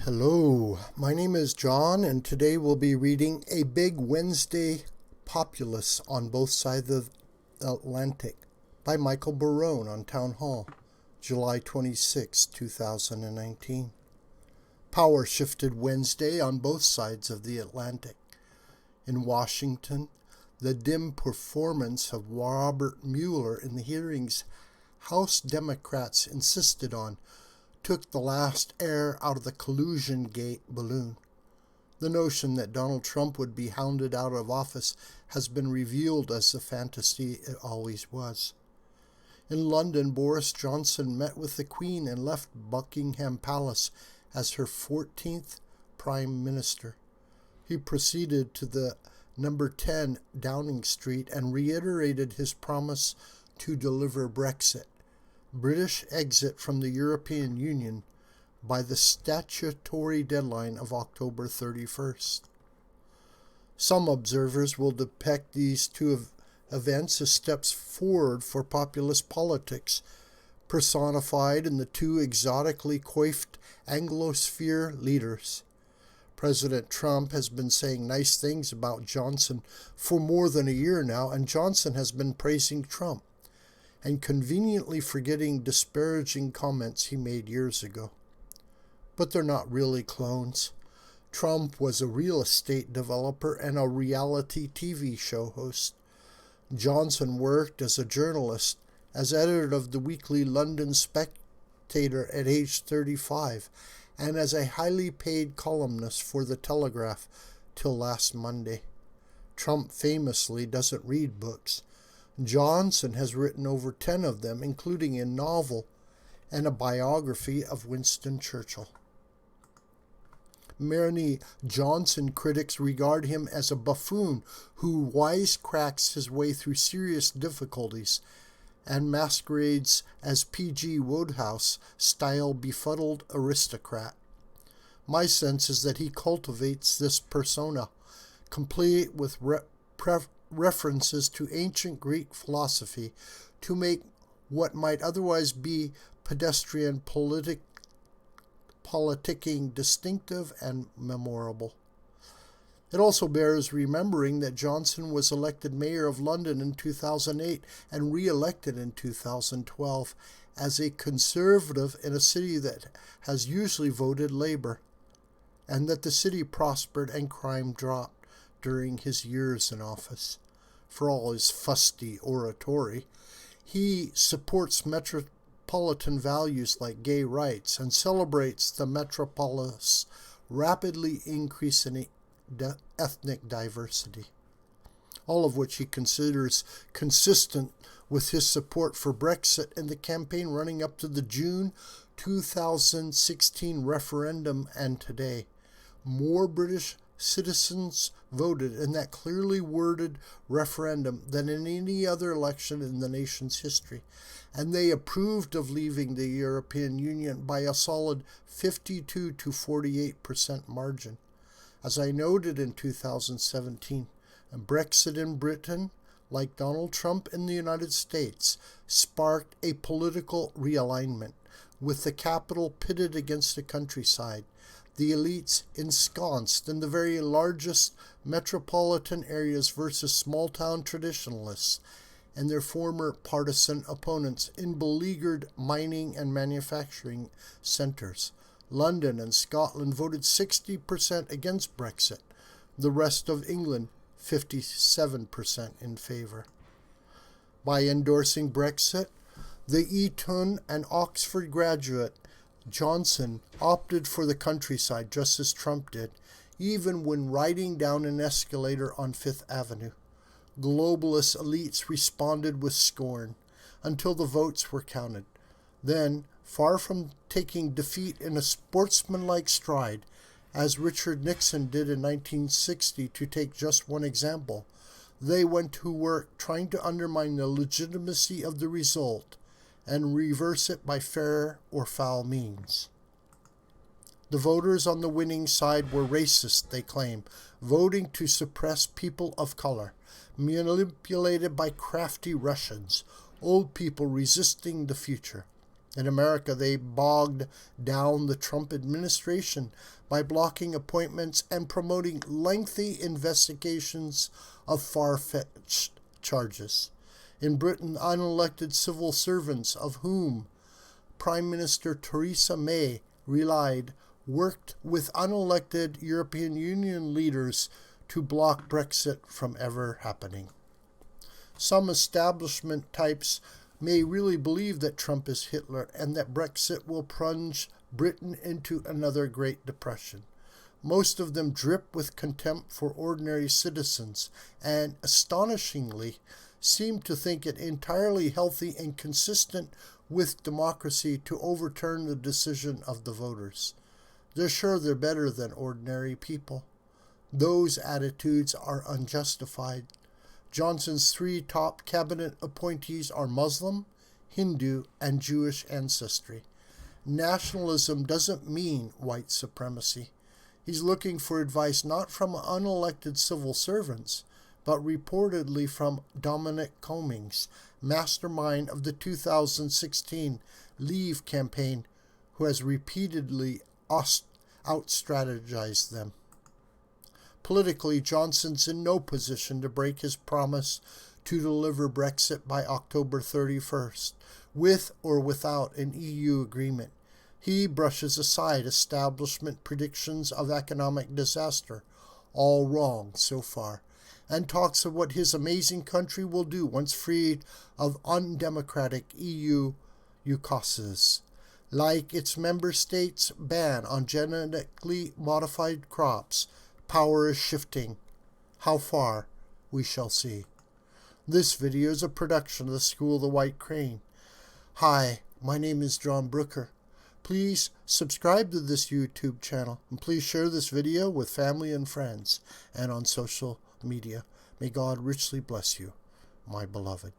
Hello, my name is John, and today we'll be reading A Big Wednesday Populists on Both Sides of the Atlantic by Michael Barone on Townhall, July 26, 2019. Power shifted Wednesday on both sides of the Atlantic. In Washington, the dim performance of Robert Mueller in the hearings House Democrats insisted on took the last air out of the Collusiongate balloon. The notion that Donald Trump would be hounded out of office has been revealed as the fantasy it always was. In London, Boris Johnson met with the Queen and left Buckingham Palace as her 14th Prime Minister. He proceeded to the number 10 Downing Street and reiterated his promise to deliver Brexit British exit from the European Union by the statutory deadline of October 31st. Some observers will depict these two events as steps forward for populist politics, personified in the two exotically coiffed Anglosphere leaders. President Trump has been saying nice things about Johnson for more than a year now, and Johnson has been praising Trump and conveniently forgetting disparaging comments he made years ago. But they're not really clones. Trump was a real estate developer and a reality TV show host. Johnson worked as a journalist, as editor of the weekly London Spectator at age 35, and as a highly paid columnist for The Telegraph till last Monday. Trump famously doesn't read books. Johnson has written over 10 of them, including a novel and a biography of Winston Churchill. Many Johnson critics regard him as a buffoon who wisecracks his way through serious difficulties and masquerades as P.G. Wodehouse-style befuddled aristocrat. My sense is that he cultivates this persona, complete with references to ancient Greek philosophy, to make what might otherwise be pedestrian politicking distinctive and memorable. It also bears remembering that Johnson was elected mayor of London in 2008 and re-elected in 2012 as a conservative in a city that has usually voted Labour, and that the city prospered and crime dropped during his years in office. For all his fusty oratory, he supports metropolitan values like gay rights and celebrates the metropolis' rapidly increasing ethnic diversity, all of which he considers consistent with his support for Brexit in the campaign running up to the June 2016 referendum and today. More British citizens voted in that clearly worded referendum than in any other election in the nation's history, and they approved of leaving the European Union by a solid 52 to 48% margin. As I noted in 2017, Brexit in Britain, like Donald Trump in the United States, sparked a political realignment, with the capital pitted against the countryside, the elites ensconced in the very largest metropolitan areas versus small-town traditionalists, and their former partisan opponents in beleaguered mining and manufacturing centers. London and Scotland voted 60% against Brexit, the rest of England 57% in favor. By endorsing Brexit, the Eton and Oxford graduate Johnson opted for the countryside just as Trump did, even when riding down an escalator on Fifth Avenue. Globalist elites responded with scorn until the votes were counted. Then, far from taking defeat in a sportsmanlike stride, as Richard Nixon did in 1960 to take just one example, they went to work trying to undermine the legitimacy of the result and reverse it by fair or foul means. The voters on the winning side were racist, they claim, voting to suppress people of color, manipulated by crafty Russians, old people resisting the future. In America, they bogged down the Trump administration by blocking appointments and promoting lengthy investigations of far-fetched charges. In Britain, unelected civil servants, of whom Prime Minister Theresa May relied, worked with unelected European Union leaders to block Brexit from ever happening. Some establishment types may really believe that Trump is Hitler and that Brexit will plunge Britain into another Great Depression. Most of them drip with contempt for ordinary citizens and, astonishingly, seem to think it entirely healthy and consistent with democracy to overturn the decision of the voters. They're sure they're better than ordinary people. Those attitudes are unjustified. Johnson's 3 top cabinet appointees are Muslim, Hindu, and Jewish ancestry. Nationalism doesn't mean white supremacy. He's looking for advice not from unelected civil servants, but reportedly from Dominic Cummings, mastermind of the 2016 Leave campaign, who has repeatedly out-strategized them. Politically, Johnson's in no position to break his promise to deliver Brexit by October 31st, with or without an EU agreement. He brushes aside establishment predictions of economic disaster, all wrong so far, and talks of what his amazing country will do once freed of undemocratic EU UCASs, like its member states' ban on genetically modified crops. Power is shifting. How far? We shall see. This video is a production of the School of the White Crane. Hi, my name is John Brooker. Please subscribe to this YouTube channel and please share this video with family and friends and on social media. May God richly bless you, my beloved.